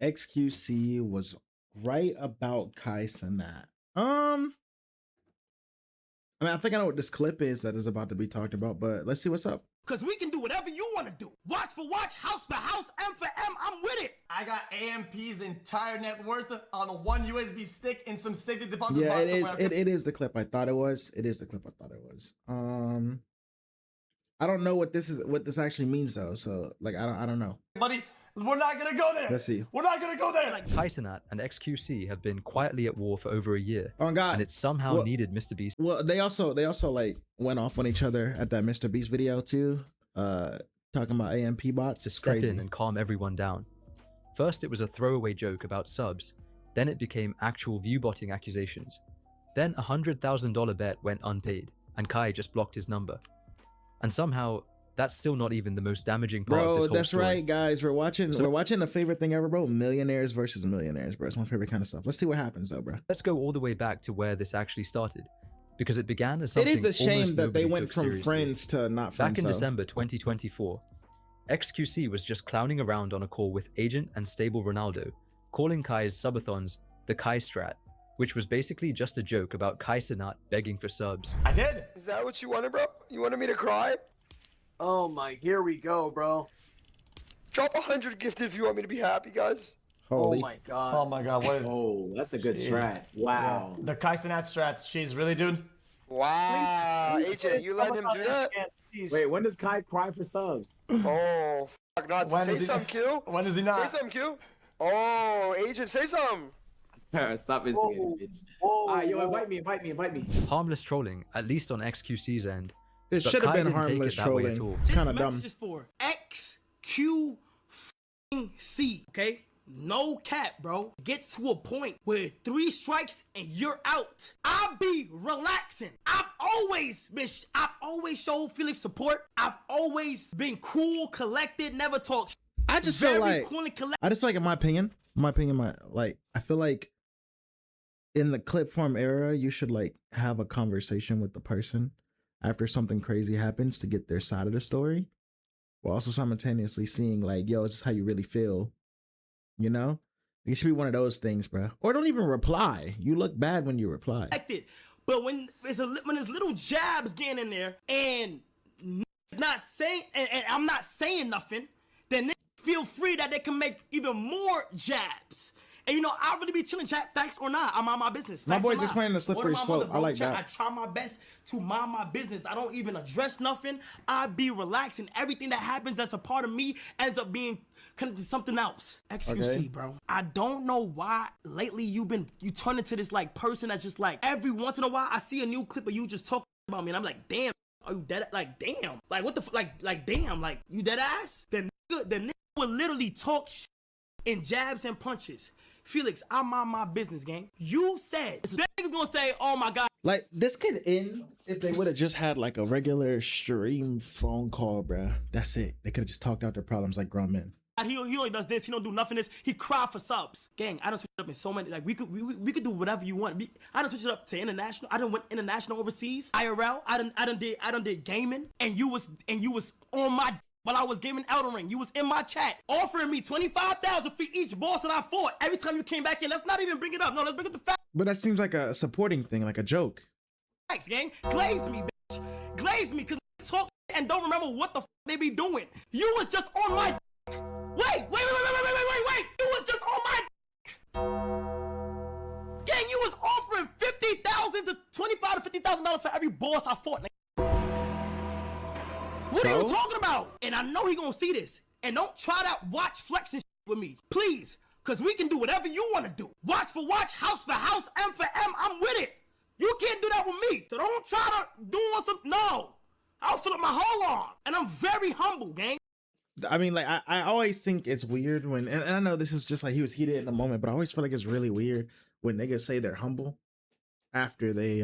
XQC was right about Kai Cenat. I mean, I think I know what this clip is that is about to be talked about, but let's see what's up. Cause we can do whatever you want to do. Watch for watch, house for house, M for M. I'm with it. I got AMP's entire net worth on a one USB stick and some safety deposit Yeah, box. it is. It is the clip I thought it was. It is the clip I thought it was. I don't know what this is. What this actually means though. So like, I don't know. Buddy, we're not gonna go there. Let's see. We're not gonna go there. Kai Cenat and XQC have been quietly at war for over a year. Oh God! And it somehow needed Mr. Beast. Well, they also like went off on each other at that Mr. Beast video too. Talking about AMP bots. To It's step crazy. in and calm everyone down. First, it was a throwaway joke about subs. Then it became actual view-botting accusations. Then a $100,000 bet went unpaid, and Kai just blocked his number. And somehow, that's still not even the most damaging part of this whole that's story. right, guys. We're watching the favorite thing ever, bro. Millionaires versus millionaires, bro. It's my favorite kind of stuff. Let's see what happens, though, bro. Let's go all the way back to where this actually started, because it began as something. It is a shame almost that they nobody went took from seriously. friends to not friends. Back in though. December 2024, XQC was just clowning around on a call with Agent and Stable Ronaldo, calling Kai's subathons the Kai Strat, which was basically just a joke about Kai Cenat begging for subs. I did. Is that what you wanted, bro? You wanted me to cry? Oh my, here we go, bro. Drop 100 gifted if you want me to be happy, guys. Holy. Oh my god. Oh my god, what is Oh, that's a good strat. Wow. the Kai Cenat strat? She's really, dude. Wow, Agent, you let him do that? Wait, when does Kai cry for subs? Oh, fuck, not When say is he- something, Q. When is he Say not? something, Q. Oh, Agent, say something. Stop instigating, bitch. Alright, yo, invite me. Harmless trolling, at least on XQC's end. It But should have Kai been didn't take harmless it that way trolling. at all. It's kind of This dumb. message is for XQC, okay? No cap, bro. Gets to a point where 3 strikes and you're out. I'll be relaxing. I've always showed Felix support. I've always been cool, collected, never talk. I just feel like cool and collected. I just feel like in my opinion, I feel like in the clip form era, you should like have a conversation with the person after something crazy happens to get their side of the story, while also simultaneously seeing like, yo, this is how you really feel. You know, it should be one of those things, bro. Or don't even reply. You look bad when you reply. But when there's little jabs getting in there and not saying and I'm not saying nothing, then they feel free that they can make even more jabs. And you know, I really be chilling, chat, facts or not. I'm on my business. My Facts boy or just not. playing the slippery Word of my slope. mother, I bro, like chat, that. I try my best to mind my business. I don't even address nothing. I be relaxing. Everything that happens that's a part of me ends up being connected to something else. XQC, Okay. bro. I don't know why lately you turn into this like person that's just like every once in a while I see a new clip of you just talking about me and I'm like, damn, are you dead? Like, damn. Like, what the like, damn, like, you dead ass? The nigga will literally talk in jabs and punches. Felix, I'm on my business, gang. You said, that nigga's gonna say, oh my God. Like, this could end if they would have just had like a regular stream phone call, bruh. That's it. They could have just talked out their problems like grown men. He only does this. He don't do nothing. He cry for subs. Gang, I done switch it up in so many. Like we could do whatever you want. I done switch it up to international. I done went international overseas. IRL. I done did gaming. And you was on my while I was gaming Elden Ring. You was in my chat offering me 25,000 for each boss that I fought. Every time you came back in, let's not even bring it up. No, let's bring up the facts, But that seems like a supporting thing, like a joke. gang. Glaze me, bitch. Glaze me, cause talk and don't remember what the f they be doing. You was just on my. Wait! You was just on my. Gang, you was offering $50,000 to $25,000 to $50,000 for every boss I fought. What are you talking about? And I know he gonna see this. And don't try to watch flex and with me, please, cause we can do whatever you want to do. Watch for watch, house for house, M for M. I'm with it. You can't do that with me. So don't try to do on some. No, I'll fill up my whole arm, and I'm very humble, gang. I mean, like, I always think it's weird when, and I know this is just like he was heated in the moment, but I always feel like it's really weird when niggas say they're humble after they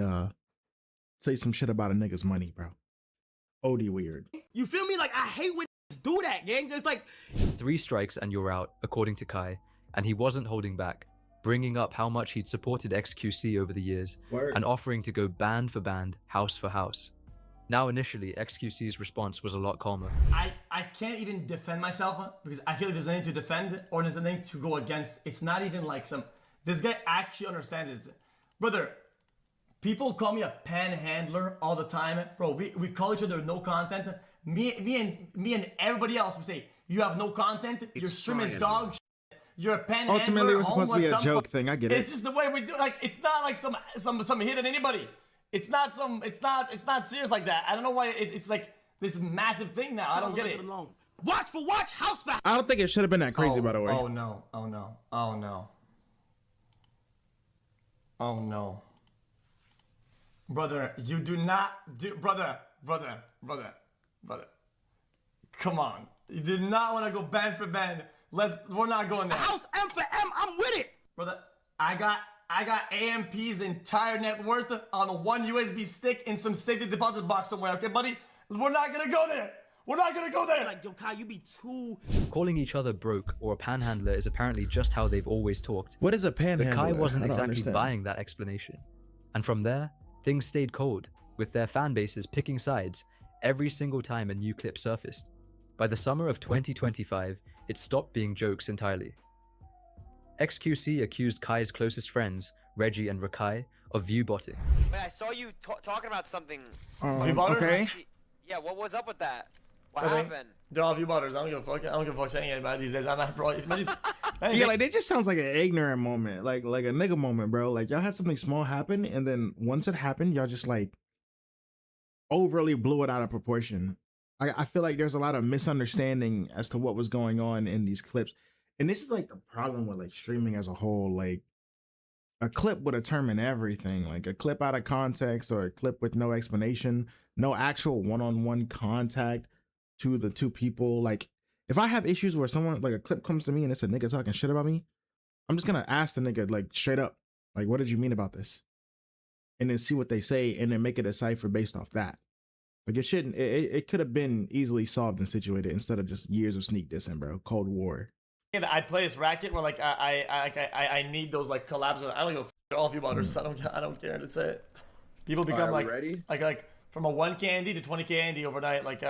say some shit about a nigga's money, bro. OD weird. You feel me? Like, I hate when niggas do that, gang. It's like 3 strikes and you're out, according to Kai, and he wasn't holding back, bringing up how much he'd supported XQC over the years Word. and offering to go band for band, house for house. Now initially, XQC's response was a lot calmer. I can't even defend myself because I feel like there's nothing to defend or there's nothing to go against. It's not even like this guy actually understands it. Brother, people call me a panhandler all the time. Bro, we call each other no content. Me and everybody else, we say, you have no content, your stream is dog shit, you're a panhandler. Ultimately, it was supposed to be a homeless, joke thing. I get it. It's just the way we do. Like, it's not like some hit at anybody. It's not serious like that. I don't know why it's like this massive thing now. I don't get it. Watch for watch, house fact. I don't think it should have been that crazy, by the way. Oh no. Oh no. Oh no. Oh no. Brother, you do not do brother. Come on. You did not want to go band for band. We're not going there. House M for M, I'm with it. Brother, I got AMP's entire net worth on a one USB stick in some safety deposit box somewhere, okay, buddy? We're not gonna go there. We're not gonna go there. Like, yo, Kai, you be too. Calling each other broke or a panhandler is apparently just how they've always talked. What is a panhandler? But Kai wasn't I don't exactly understand. buying that explanation. And from there, things stayed cold, with their fan bases picking sides every single time a new clip surfaced. By the summer of 2025, it stopped being jokes entirely. XQC accused Kai's closest friends, Reggie and Rakai, of view-botting. Wait, I saw you talking about something. Okay. Yeah, what was up with that? What Okay. happened? They're all view butters. I don't give a fuck. I don't give a fuck saying it about these days. I'm not bro. Yeah, like it just sounds like an ignorant moment, like a nigga moment, bro. Like y'all had something small happen, and then once it happened, y'all just like overly blew it out of proportion. I feel like there's a lot of misunderstanding as to what was going on in these clips, and this is like the problem with like streaming as a whole. Like a clip would determine everything. Like a clip out of context or a clip with no explanation, no actual one-on-one contact to the two people. Like if I have issues where someone like a clip comes to me and it's a nigga talking shit about me, I'm just gonna ask the nigga like straight up, like, what did you mean about this? And then see what they say and then make a decipher based off that. Like it shouldn't, it could have been easily solved and situated instead of just years of sneak dissing, bro. Cold War. Yeah, I play this racket where like I need those like collabs. I don't go all view butters. I don't care to say it. People become like ready? like from a 1K Andy to 20K Andy overnight. Like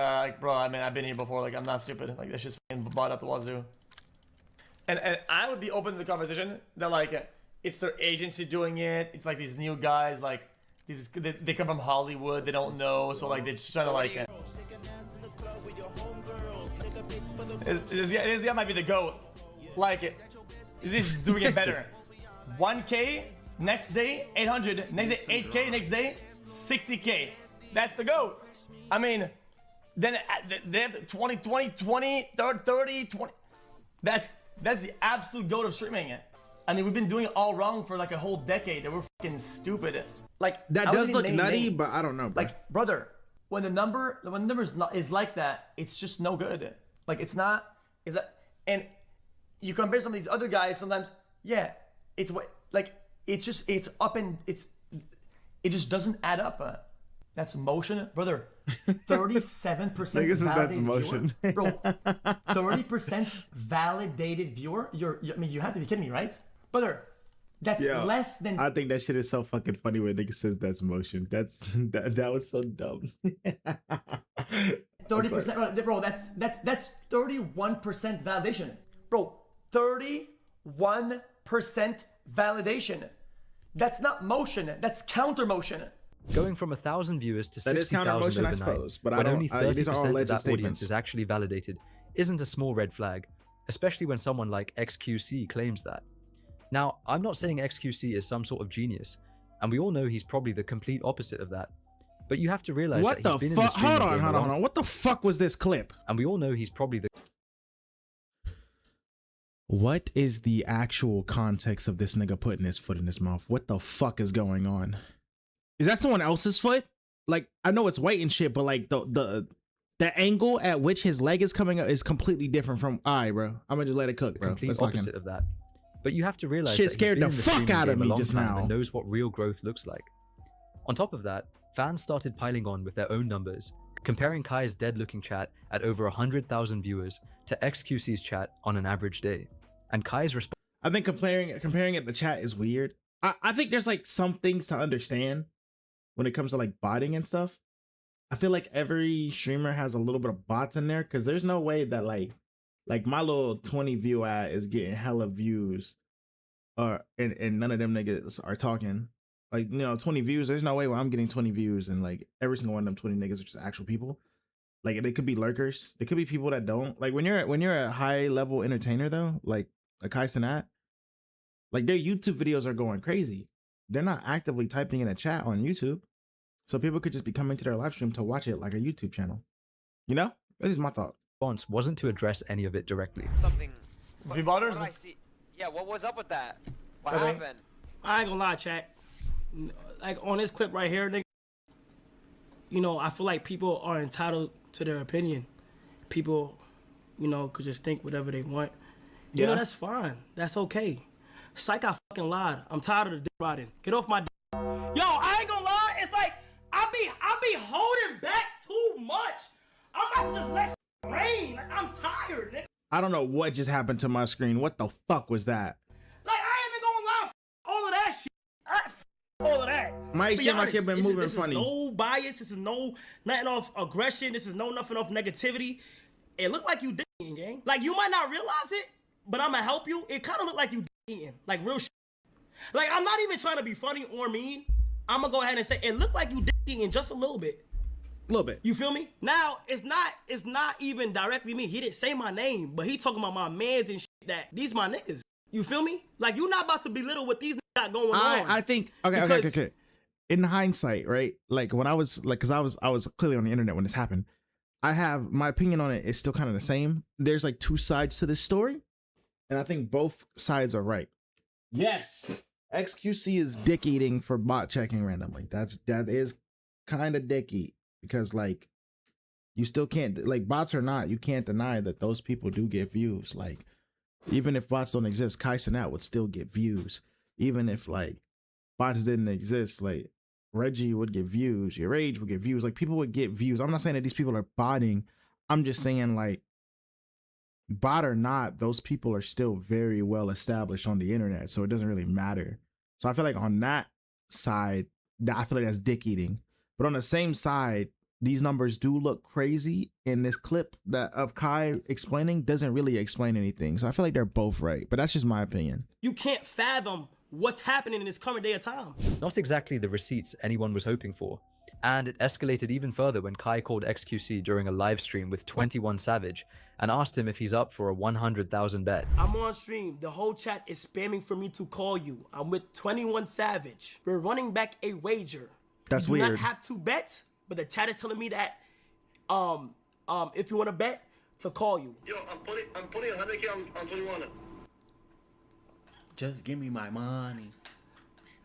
bro, I mean I've been here before. Like I'm not stupid. Like that's just bought up the wazoo. And I would be open to the conversation that like it's their agency doing it. It's like these new guys like they come from Hollywood. They don't know, so like they're just trying to like. This guy might be the GOAT. Like it. He's just doing it better. 1K, next day 800, next day 8K, next day 60K. That's the GOAT. I mean, then they have 20, 30, 20. That's the absolute GOAT of streaming. I mean, we've been doing it all wrong for like a whole decade, and we're fucking stupid. Like That I does wasn't look naming nutty, names. but I don't know, bro. Like, brother, when the number is like that, it's just no good. Like it's not. Is that and you compare some of these other guys sometimes. Yeah, it's what like it's up and it just doesn't add up. That's motion, brother. 37% Nigga said that's validated motion. viewer, bro. 30% validated viewer. I mean, you have to be kidding me, right, brother? That's Yo, less than. I think that shit is so fucking funny when nigga says that's motion. That was so dumb. 30%, bro. That's 31% validation, bro. 31% validation. That's not motion. That's counter motion. Going from 1,000 viewers to That is counter 60,000 motion, I overnight, suppose, but I when don't- only these are all 30% of alleged that statements. audience is actually validated, isn't a small red flag, especially when someone like XQC claims that. Now, I'm not saying XQC is some sort of genius, and we all know he's probably the complete opposite of that. But you have to realize What that he's the been in the fuck? streaming game Hold a long- on. What the fuck was this clip? And we all know he's probably the What is the actual context of this nigga putting his foot in his mouth? What the fuck is going on? Is that someone else's foot? Like, I know it's white and shit, but like the angle at which his leg is coming up is completely different from. All right, bro. I'm gonna just let it cook, bro. complete Let's lock in. opposite of that. But you have to realize Shit that scared he's been the in fuck streaming out of game a me long just time now. and knows what real growth looks like. On top of that, fans started piling on with their own numbers, comparing Kai's dead-looking chat at over 100,000 viewers to XQC's chat on an average day. And Kai's response I think comparing it to chat is weird. I think there's like some things to understand when it comes to like botting and stuff. I feel like every streamer has a little bit of bots in there because there's no way that like my little 20 view ad is getting hella views, and none of them niggas are talking. Like, 20 views. There's no way where I'm getting 20 views and like every single one of them 20 niggas are just actual people. Like, they could be lurkers. They could be people that don't like when you're a high level entertainer though, like a Kai Cenat, like their YouTube videos are going crazy. They're not actively typing in a chat on YouTube. So people could just be coming to their live stream to watch it like a YouTube channel. This is my thought. Response wasn't to address any of it directly. Something. V-botters? What did I see? Yeah, what was up with that? What Okay. happened? I ain't gonna lie, chat. Like on this clip right here, nigga. I feel like people are entitled to their opinion. People, could just think whatever they want. Yeah. That's fine. That's okay. Psych, I fucking lied. I'm tired of the dick riding. Get off my dick. Yo, I ain't gonna lie. It's like I be holding back too much. I'm about to just let rain. Like, I'm tired, nigga. I don't know what just happened to my screen. What the fuck was that? Like, I ain't even gonna lie. All of that shit. All of that. My Be shit might honest, have been this is- moving this funny. Is no bias. This is nothing off aggression. This is nothing off negativity. It looked like you did eating, gang. Like, you might not realize it, but I'm gonna help you. It kind of looked like you eating. Like, real shit. Like, I'm not even trying to be funny or mean. I'm gonna go ahead and say it looked like you did eating just a little bit. A little bit. You feel me? Now, it's not even directly me. He didn't say my name, but he talking about my mans and shit that these my niggas. You feel me? Like, you not about to belittle what these niggas got going on. I think okay. In hindsight, right? Like when I was like, cause I was clearly on the internet when this happened. I have my opinion on it is still kind of the same. There's like two sides to this story, and I think both sides are right. Yes, XQC is dick eating for bot checking randomly. That is kind of dicky because like you still can't, like, bots or not, you can't deny that those people do get views. Like, even if bots don't exist, Kai Cenat would still get views. Even if like bots didn't exist, like Reggie would get views, your Rage would get views, like people would get views. I'm not saying that these people are botting. I'm just saying, like, bot or not, those people are still very well established on the internet, so it doesn't really matter. So I feel like on that side, I feel like that's dick eating. But on the same side, these numbers do look crazy, and this clip that of Kai explaining doesn't really explain anything. So I feel like they're both right, but that's just my opinion. You can't fathom what's happening in this current day of time. Not exactly the receipts anyone was hoping for. And it escalated even further when Kai called XQC during a live stream with 21 Savage and asked him if he's up for a 100,000 bet. I'm on stream. The whole chat is spamming for me to call you. I'm with 21 Savage. We're running back a wager. That's we do weird. not have to bet, but the chat is telling me that if you want to bet, to call you. Yo, I'm putting 100K on 21. Just give me my money.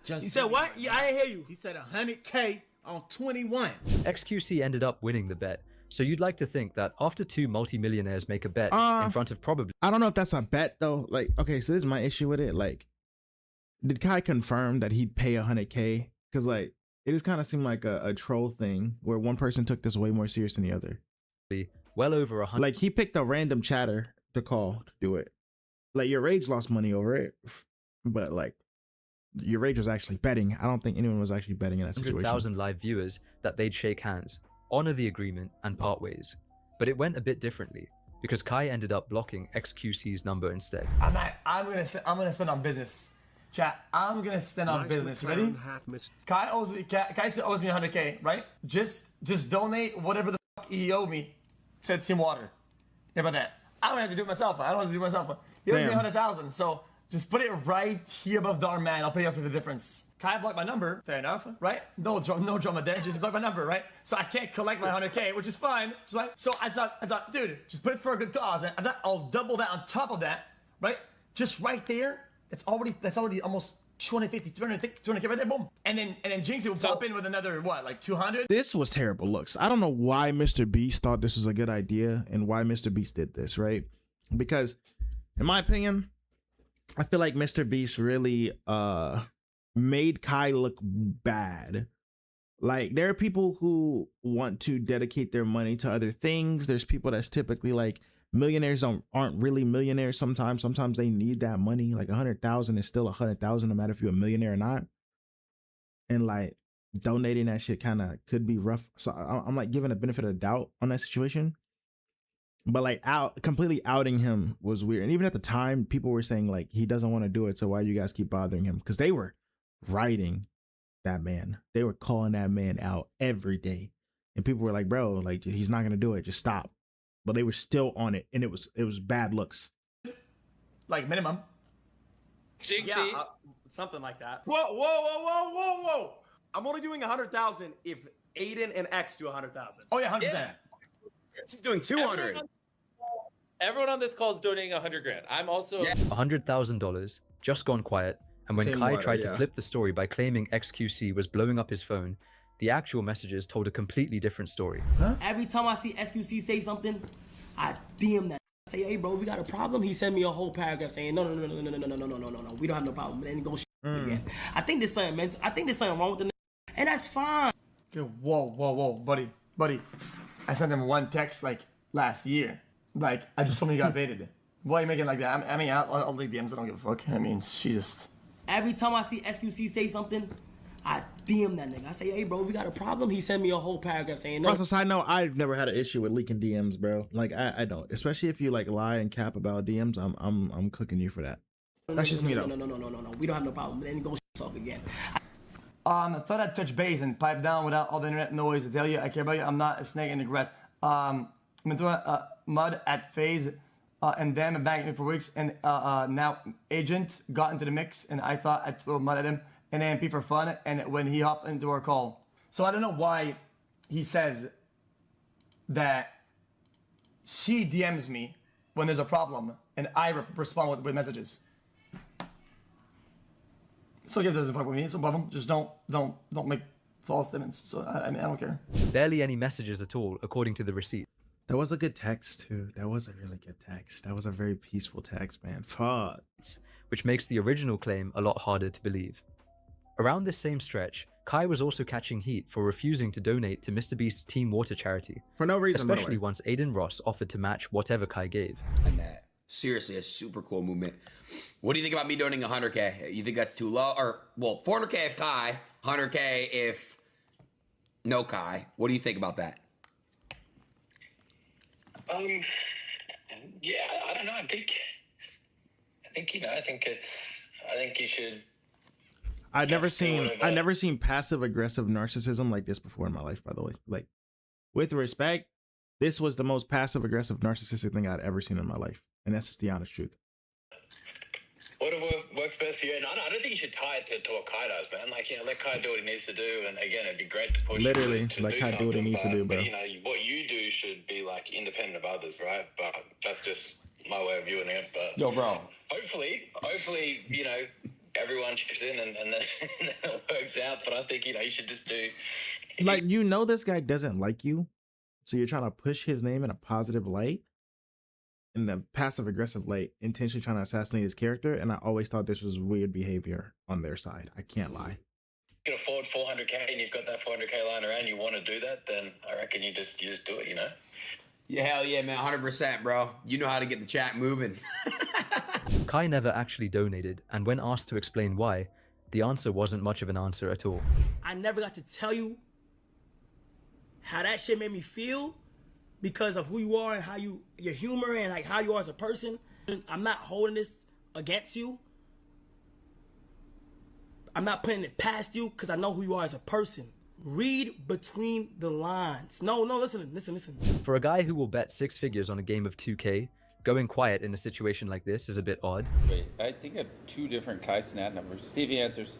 You said what? Yeah, I didn't hear you. He said 100K on 21. XQC ended up winning the bet. So you'd like to think that after two multimillionaires make a bet in front of probably... I don't know if that's a bet though. Like, okay, so this is my issue with it. Like, did Kai confirm that he'd pay 100K? Because like, it just kind of seemed like a troll thing where one person took this way more serious than the other. well over 100... Like, he picked a random chatter to call to do it. Like, your Rage lost money over it, but like, your Rage was actually betting. I don't think anyone was actually betting in that situation. 100,000 live viewers that they'd shake hands, honor the agreement, and part ways. But it went a bit differently because Kai ended up blocking XQC's number instead. I'm gonna stand on business. Chat, I'm gonna stand on business. Ready? Kai still owes me 100K, right? Just donate whatever the fuck he owed me. Said Team Water. How about that? I don't have to do it myself. I don't have to do it myself. He owes me 100,000, so just put it right here above the arm, man. I'll pay you for the difference. Kai blocked my number. Fair enough, right? No drama there. Just block my number, right? So I can't collect my 100K, which is fine. Just like, so I thought, dude, just put it for a good cause. And I thought I'll double that on top of that, right? Just right there. That's already almost 250, 200K right there. Boom. And then Jinxie will pop in with another what, like 200? This was terrible looks. I don't know why Mr. Beast thought this was a good idea and why Mr. Beast did this, right? Because in my opinion, I feel like Mr. Beast really made Kai look bad. Like, there are people who want to dedicate their money to other things. There's people that's typically like, millionaires aren't really millionaires sometimes. Sometimes they need that money. Like 100,000 is still 100,000 no matter if you're a millionaire or not. And like, donating that shit kind of could be rough. So I'm like giving a benefit of the doubt on that situation. But like completely outing him was weird. And even at the time, people were saying like he doesn't want to do it. So why do you guys keep bothering him? Because they were writing that man. They were calling that man out every day. And people were like, bro, like he's not gonna do it. Just stop. But they were still on it, and it was bad looks. Like minimum. Yeah, something like that. Whoa! I'm only doing 100,000 if Aiden and X do 100,000. Oh yeah, 100%. Yeah. He's doing 200. Everyone on this call is donating 100 grand. I'm also $100,000 just gone quiet, and when Same Kai water, tried to yeah. flip the story by claiming XQC was blowing up his phone, the actual messages told a completely different story. Every time I see SQC say something, I DM that. I say, hey bro, we got a problem. He sent me a whole paragraph saying, no, we don't have no problem. And then he goes again. I think there's something mental. I think there's something wrong with the nigga, and that's fine. Okay, whoa, buddy. I sent him one text like last year. Like I just told him he got baited. Why are you making it like that? I mean, I'll leave DMs. I don't give a fuck. I mean, she just. Every time I see SQC say something, I DM that nigga. I say, hey bro, we got a problem. He sent me a whole paragraph saying, no. Also, side note, I've never had an issue with leaking DMs, bro. Like I don't, especially if you like lie and cap about DMs. I'm cooking you for that. That's just me though. No. We don't have no problem. And then he goes talk again. I thought I'd touch base and pipe down without all the internet noise to tell you I care about you. I'm not a snake in the grass. I'm into mud at phase and them bagging me for weeks. And now Agent got into the mix and I thought I'd throw mud at him and AMP for fun. And when he hopped into our call. So I don't know why he says that she DMs me when there's a problem and I respond with messages. So yeah, doesn't fuck with me. It's no problem. Just don't make false statements. So I mean, I don't care. Barely any messages at all, according to the receipt. That was a good text too. That was a really good text. That was a very peaceful text, man. Fuck. Which makes the original claim a lot harder to believe. Around this same stretch, Kai was also catching heat for refusing to donate to MrBeast's Team Water charity. For no reason, by the especially way. once Aiden Ross offered to match whatever Kai gave. And that seriously a super cool movement. What do you think about me donating 100K? You think that's too low? Or well, 400K if Kai, 100K if no Kai. What do you think about that? Yeah, I don't know. I think you should. I've never Just do seen whatever. I've never seen passive aggressive narcissism like this before in my life, by the way. Like, with respect, this was the most passive aggressive narcissistic thing I'd ever seen in my life. And that's just the honest truth. Whatever works best for you. And I don't think you should tie it to what Kai does, man. Like, let Kai do what he needs to do. And again, it'd be great to push Literally, him to let do Kai do what he something, needs to do, bro. But, what you do should be, like, independent of others, right? But that's just my way of viewing it. But Yo, bro. hopefully, everyone chips in and then it works out. But I think, you should just do... Like, this guy doesn't like you, so you're trying to push his name in a positive light, in the passive aggressive light, intentionally trying to assassinate his character. And I always thought this was weird behavior on their side. I can't lie. You can afford 400K and you've got that 400K lying around, you want to do that, then I reckon you just do it, Yeah, hell yeah, man. 100%, bro. You know how to get the chat moving. Kai never actually donated, and when asked to explain why, the answer wasn't much of an answer at all. I never got to tell you how that shit made me feel because of who you are and how your humor and like how you are as a person. I'm not holding this against you. I'm not putting it past you because I know who you are as a person. Read between the lines. No, listen. For a guy who will bet 6 figures on a game of 2K, going quiet in a situation like this is a bit odd. Wait, I think I have 2 different Kai Cenat numbers. See if he answers.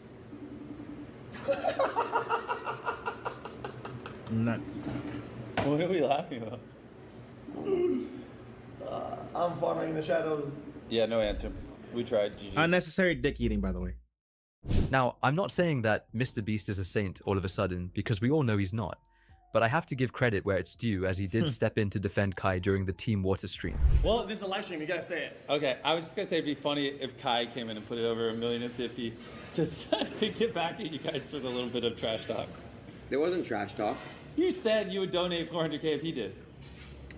Nuts. What are we laughing about? I'm farming in the shadows. Yeah, no answer. We tried. GG. Unnecessary dick eating, by the way. Now, I'm not saying that MrBeast is a saint all of a sudden, because we all know he's not. But I have to give credit where it's due, as he did step in to defend Kai during the Team Water stream. Well, this is a live stream. You gotta say it. Okay, I was just gonna say it'd be funny if Kai came in and put it over $1,050,000 just to get back at you guys for the little bit of trash talk. There wasn't trash talk. You said you would donate 400K if he did.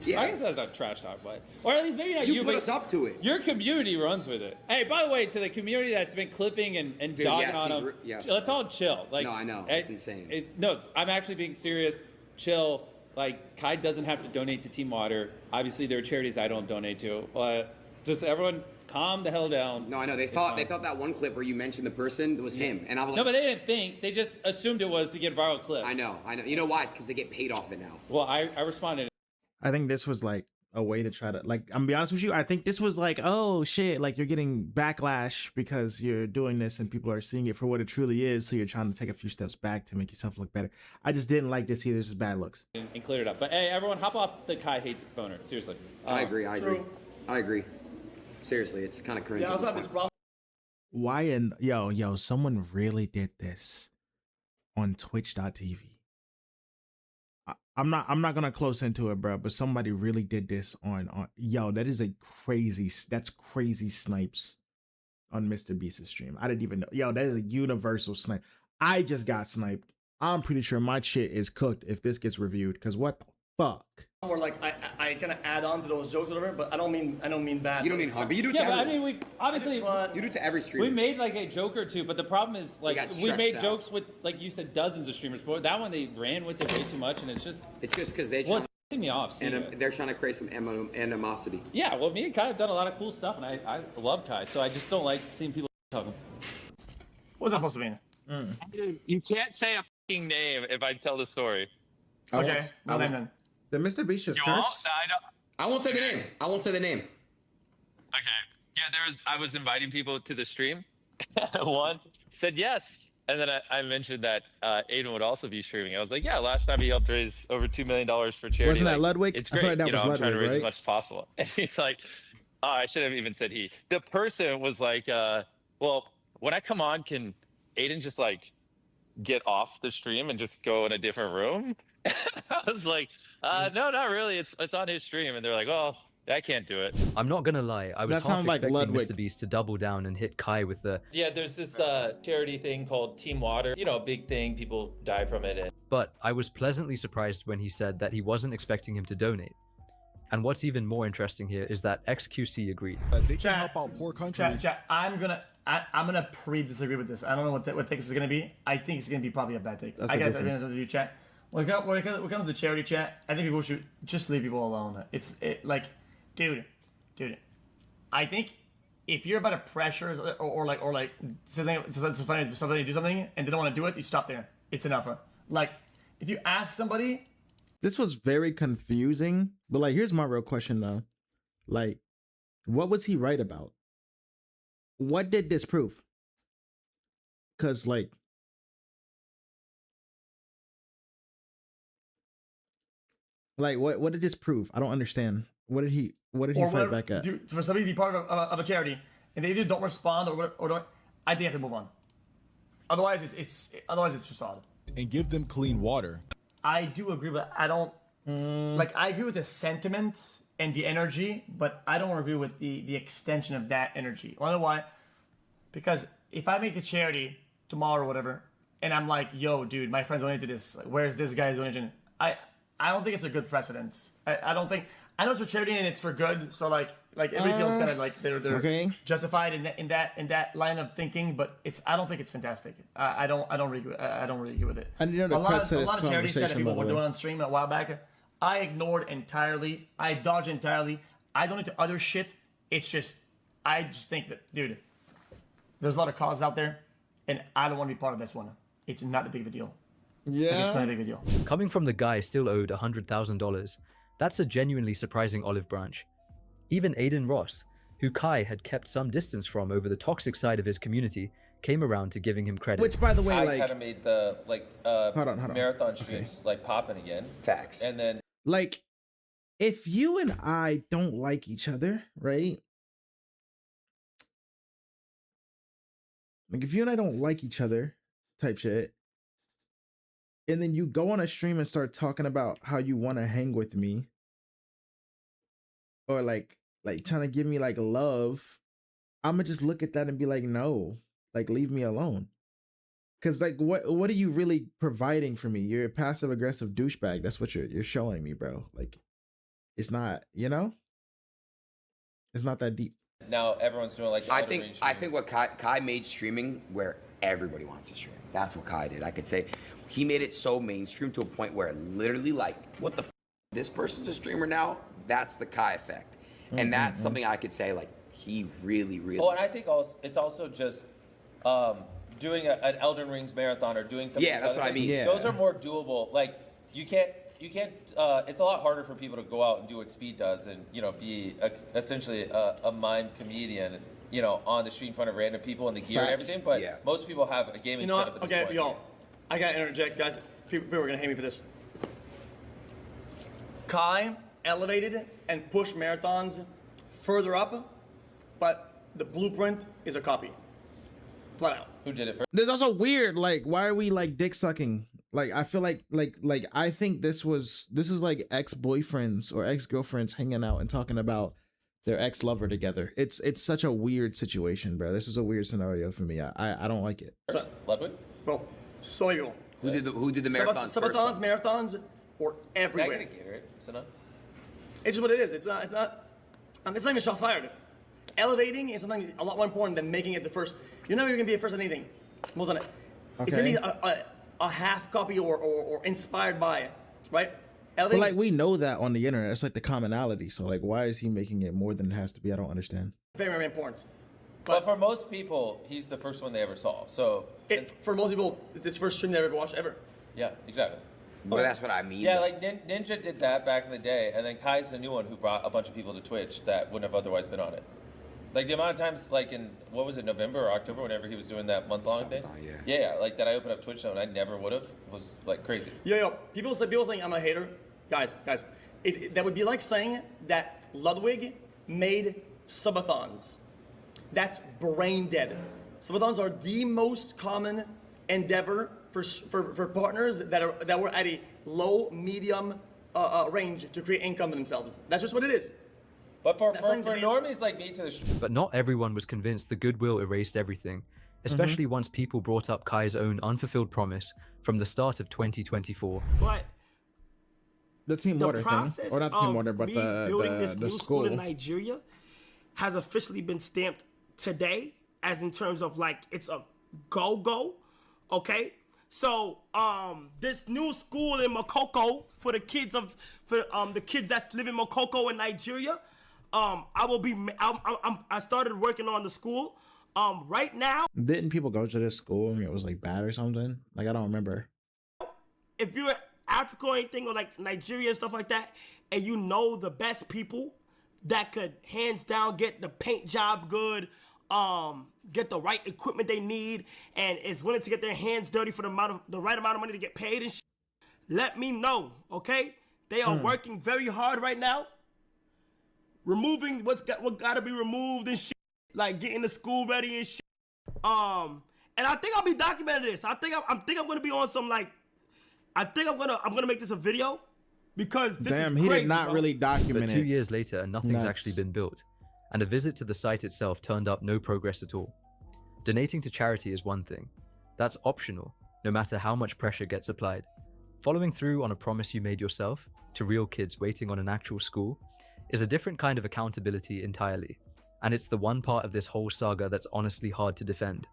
Yeah. I guess that's not trash talk, but or at least maybe not you. You put but us up to it. Your community runs with it. Hey, by the way, to the community that's been clipping and Dude, dogging yes, on he's them, yes. let's all chill. Like, No, I know. It's insane. No, I'm actually being serious. Chill. Like, Kai doesn't have to donate to Team Water. Obviously, there are charities I don't donate to. But just everyone calm the hell down. No, I know. They thought that one clip where you mentioned the person was him, and I was like, No, but they didn't think. They just assumed it was to get viral clips. I know. You know why? It's because they get paid off it now. Well, I responded. I think this was like a way to try to, like, I'm gonna be honest with you, I think this was like, oh shit, like you're getting backlash because you're doing this and people are seeing it for what it truly is, so you're trying to take a few steps back to make yourself look better. I just didn't like this either. This is bad looks. And cleared it up. But hey, everyone, hop off the Kai hate boner. Seriously. I agree. Seriously, it's kind of cringe. Yeah, I also have this problem. Why in yo, someone really did this on twitch.tv. I'm not gonna close into it, bro, but somebody really did this on that is that's crazy snipes on Mr. Beast's stream. I didn't even know. That is a universal snipe. I just got sniped. I'm pretty sure my shit is cooked if this gets reviewed, because what the fuck? Or like I kind of add on to those jokes or whatever, but I don't mean bad. You don't mean hard, but you do it to Yeah, but I everyone. mean, we obviously You do it to every streamer. we made like a joke or two, but the problem is like got we stretched made out. jokes with, like you said, dozens of streamers. But that one they ran with it way too much, and it's just because they well, it's pissing me off. seeing it. they're trying to create some animosity. Yeah, well, me and Kai have done a lot of cool stuff, and I love Kai, so I just don't like seeing people talking. What's that supposed to mean? You can't say a fucking name if I tell the story. Okay, no name then. Did Mr. Beast just You won't? curse? No, I don't. I won't say the name. Okay. Yeah, I was inviting people to the stream. One said yes. And then I mentioned that Aiden would also be streaming. I was like, yeah, last time he helped raise over $2 million for charity. Wasn't that like, Ludwig? It's I great. feel like that you know, was I'm trying to Ludwig, raise right? as much as possible. And he's like, oh, I should have even said he. The person was like, well, when I come on, can Aiden just like get off the stream and just go in a different room? I was like, no, not really. It's on his stream. And they're like, oh, I can't do it. I'm not gonna lie, I was That half sounds like expecting Ludwig. Mr. Beast to double down and hit Kai with the, Yeah, there's this charity thing called Team Water. You know, a big thing. People die from it. but I was pleasantly surprised when he said that he wasn't expecting him to donate. And what's even more interesting here is that XQC agreed. They can help out poor countries. Chat, I'm gonna pre-disagree with this. I don't know what take this is gonna be. I think it's gonna be probably a bad take. That's I a guess good I'm thing. gonna do chat. When it comes to the charity chat, I think people should just leave people alone. Like, dude. I think if you're about to pressure or like something to somebody to do something and they don't want to do it, you stop there. It's enough. Like, if you ask somebody. This was very confusing, but like, here's my real question though. Like, what was he right about? What did this prove? Because like, what did this prove? I don't understand. What did he fight back at? For somebody to be part of a charity and they just don't respond or don't, I think you have to move on. Otherwise, it's just odd. And give them clean water. I do agree, but I don't like. I agree with the sentiment and the energy, but I don't agree with the extension of that energy. Wonder why? Because if I make a charity tomorrow or whatever, and I'm like, "Yo, dude, my friends donated this. Like, where's this guy's donation?" I don't think it's a good precedent. I don't think. I know it's for charity and it's for good, so like everybody feels kind of like they're okay. justified in that line of thinking, but I don't think it's fantastic. I don't really agree with it. I didn't know the a lot crux of this of charities that conversation, people by were the doing way. on stream a while back, I ignored entirely. I dodged entirely. I donate to other shit. It's just I just think that, dude, there's a lot of causes out there, and I don't want to be part of this one. It's not that big of a deal. Yeah. Like, it's not a big of a deal. Coming from the guy still owed $100,000, that's a genuinely surprising olive branch. Even Aiden Ross, who Kai had kept some distance from over the toxic side of his community, came around to giving him credit. Which, by the way, I like, kind of made the hold on. marathon streams like popping again. Facts. And then like, if you and I don't like each other, right? Like, if you and I don't like each other, type shit, and then you go on a stream and start talking about how you want to hang with me, or like trying to give me like love, I'm gonna just look at that and be like, no, like, leave me alone. Cause like, what are you really providing for me? You're a passive aggressive douchebag. That's what you're showing me, bro. Like, it's not, you know, it's not that deep. Now everyone's doing like the I Elden think Ring I stream. think what Kai made streaming where everybody wants to stream. That's what Kai did. I could say he made it so mainstream to a point where literally like, what the this person's a streamer now? That's the Kai effect. And that's something I could say like he really Oh, and I think also it's also just doing an Elden Rings marathon or doing something. Yeah, that's what I mean. Yeah. Those are more doable. Like you can't. It's a lot harder for people to go out and do what Speed does, and be essentially a mime comedian, on the street in front of random people and the gear and Facts. everything. But most people have a gaming You know setup what? at this Okay, point. y'all. I gotta interject, guys. People are gonna hate me for this. Kai elevated and pushed marathons further up, but the blueprint is a copy. Flat out. Who did it first? There's also weird, like, why are we like dick sucking? Like, I feel like I think this is like ex-boyfriends or ex-girlfriends hanging out and talking about their ex-lover together. It's such a weird situation, bro. This was a weird scenario for me. I don't like it. Ludwig? Bro, so many people. Who did the marathons first? Subathons, marathons, or Can I everywhere. get a Gatorade? It's enough. It's just what it is. It's not even shots fired. Elevating is something a lot more important than making it the first. You're never gonna be the first on anything. Most on it. It's gonna be a half copy or inspired by it, right? But Elevating like we know that on the internet, it's like the commonality. So like, why is he making it more than it has to be? I don't understand. is very, very important. But for most people, he's the first one they ever saw. So For most people, it's the first stream they ever watched ever. yeah, exactly. But that's what I mean. Yeah, like Ninja did that back in the day, and then Kai's the new one who brought a bunch of people to Twitch that wouldn't have otherwise been on it. Like the amount of times, like in what was it, November or October, whenever he was doing that month-long thing. Yeah, like that I opened up Twitch now and I never would have was like crazy. Yo, people saying I'm a hater, guys. That would be like saying that Ludwig made subathons. That's brain dead. Subathons are the most common endeavor for partners that were at a low, medium range to create income for themselves. That's just what it is. But for normies like me to the But not everyone was convinced the goodwill erased everything, especially once people brought up Kai's own unfulfilled promise from the start of 2024. But The Team the Water thing, process or not the Team of Water, but me building this the new school school. in Nigeria has officially been stamped today, as in terms of like it's a go. Okay, so this new school in Makoko for the kids the kids that live in Makoko in Nigeria. I started working on the school. Right now, Didn't people go to this school and it was like bad or something? Like I don't remember. if you're Africa or anything or like Nigeria and stuff like that, and you know the best people that could hands down get the paint job good, get the right equipment they need, and is willing to get their hands dirty for the right amount of money to get paid and shit, let me know, okay? They are working very hard right now, removing what gotta be removed and shit, like getting the school ready and shit. And I think I'll be documenting this. I'm gonna be on some like. I'm gonna make this a video because this Damn, is he crazy, did not bro. really document But it. 2 years later, nothing's Nuts. actually been built, and a visit to the site itself turned up no progress at all. Donating to charity is one thing. That's optional, no matter how much pressure gets applied. Following through on a promise you made yourself to real kids waiting on an actual school is a different kind of accountability entirely, and it's the one part of this whole saga that's honestly hard to defend.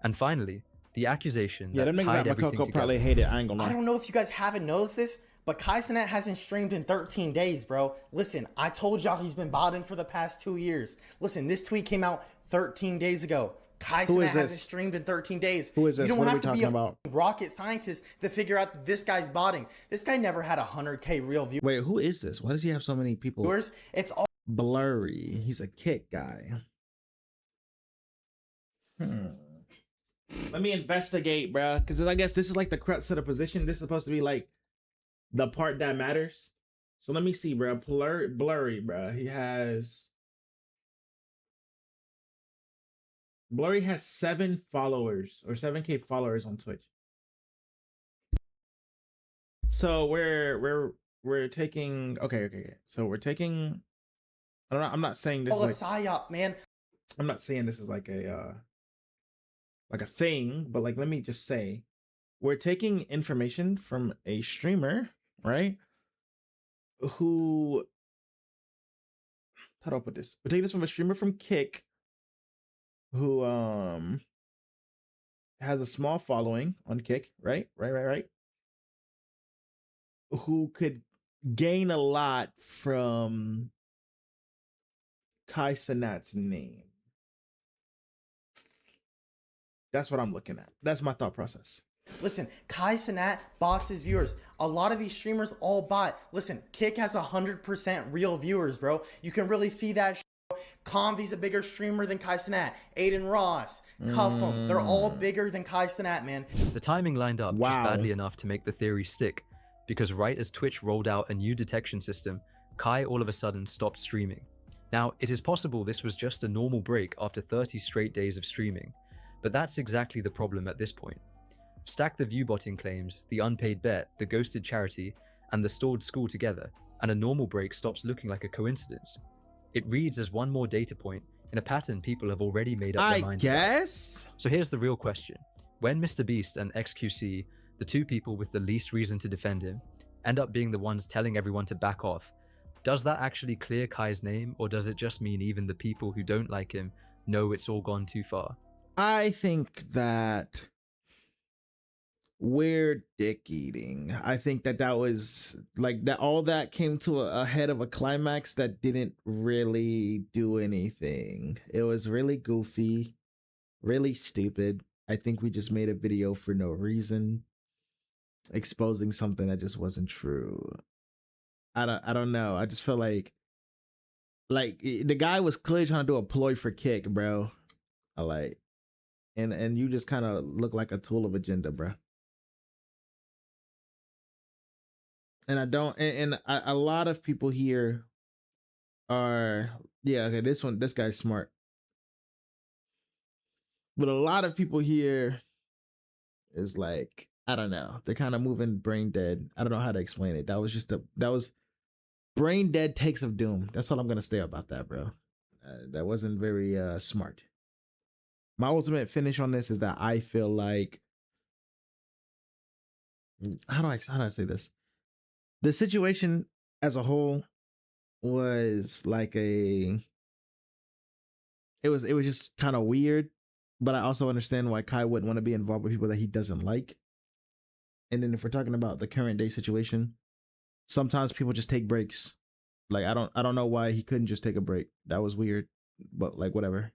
And finally, the accusation Yeah, that them niggas tied at everything Makoko together. probably hated Angle. I don't know if you guys haven't noticed this, but Kai Cenat hasn't streamed in 13 days, bro. Listen, I told y'all he's been botting for the past 2 years. Listen, this tweet came out 13 days ago. Kai Who Cenat is hasn't this? streamed in 13 days. Who is this? You don't What are have we to be talking a about? rocket scientist to figure out that this guy's botting. This guy never had 100K real viewers. Wait, who is this? Why does he have so many people? It's all Blurry. He's a kick guy. Let me investigate, bro. Because I guess this is like the crux of the position. This is supposed to be like the part that matters. So let me see, bro. Blurry, bro. Blurry has 7 followers or 7K followers on Twitch. So we're taking okay. So we're taking. I'm not saying this. a Is like, psyop, man. I'm not saying this is like a thing, but like let me just say, we're taking information from a streamer, right? Who how do I put this? We're taking this from a streamer from Kick who has a small following on Kick, right? Right. Who could gain a lot from Kai Cenat's name. That's what I'm looking at. That's my thought process. Listen, Kai Cenat bots his viewers. A lot of these streamers all bot. Listen, Kick has 100% real viewers, bro. You can really see that. Convy's a bigger streamer than Kai Cenat. Aiden Ross, Cuff'em, they're all bigger than Kai Cenat, man. The timing lined up just badly enough to make the theory stick, because right as Twitch rolled out a new detection system, Kai all of a sudden stopped streaming. Now, it is possible this was just a normal break after 30 straight days of streaming, but that's exactly the problem at this point. Stack the viewbotting claims, the unpaid bet, the ghosted charity, and the stalled school together, and a normal break stops looking like a coincidence. It reads as one more data point in a pattern people have already made up their minds about. So here's the real question. When Mr. Beast and XQC, the two people with the least reason to defend him, end up being the ones telling everyone to back off, does that actually clear Kai's name, or does it just mean even the people who don't like him know it's all gone too far? I think that we're dick eating. I think that was like that. All that came to a head of a climax that didn't really do anything. It was really goofy, really stupid. I think we just made a video for no reason, exposing something that just wasn't true. I don't know. I just feel like the guy was clearly trying to do a ploy for Kick, bro. And you just kind of look like a tool of agenda, bro. And I don't, and a lot of people here are, yeah, okay, this guy's smart. But a lot of people here is like, I don't know, they're kind of moving brain dead. I don't know how to explain it. That was brain dead takes of doom. That's all I'm going to say about that, bro. That wasn't very smart. My ultimate finish on this is that I feel like, how do I say this? The situation as a whole was like it was just kind of weird, but I also understand why Kai wouldn't want to be involved with people that he doesn't like. And then if we're talking about the current day situation, sometimes people just take breaks. Like I don't know why he couldn't just take a break. That was weird, but like whatever.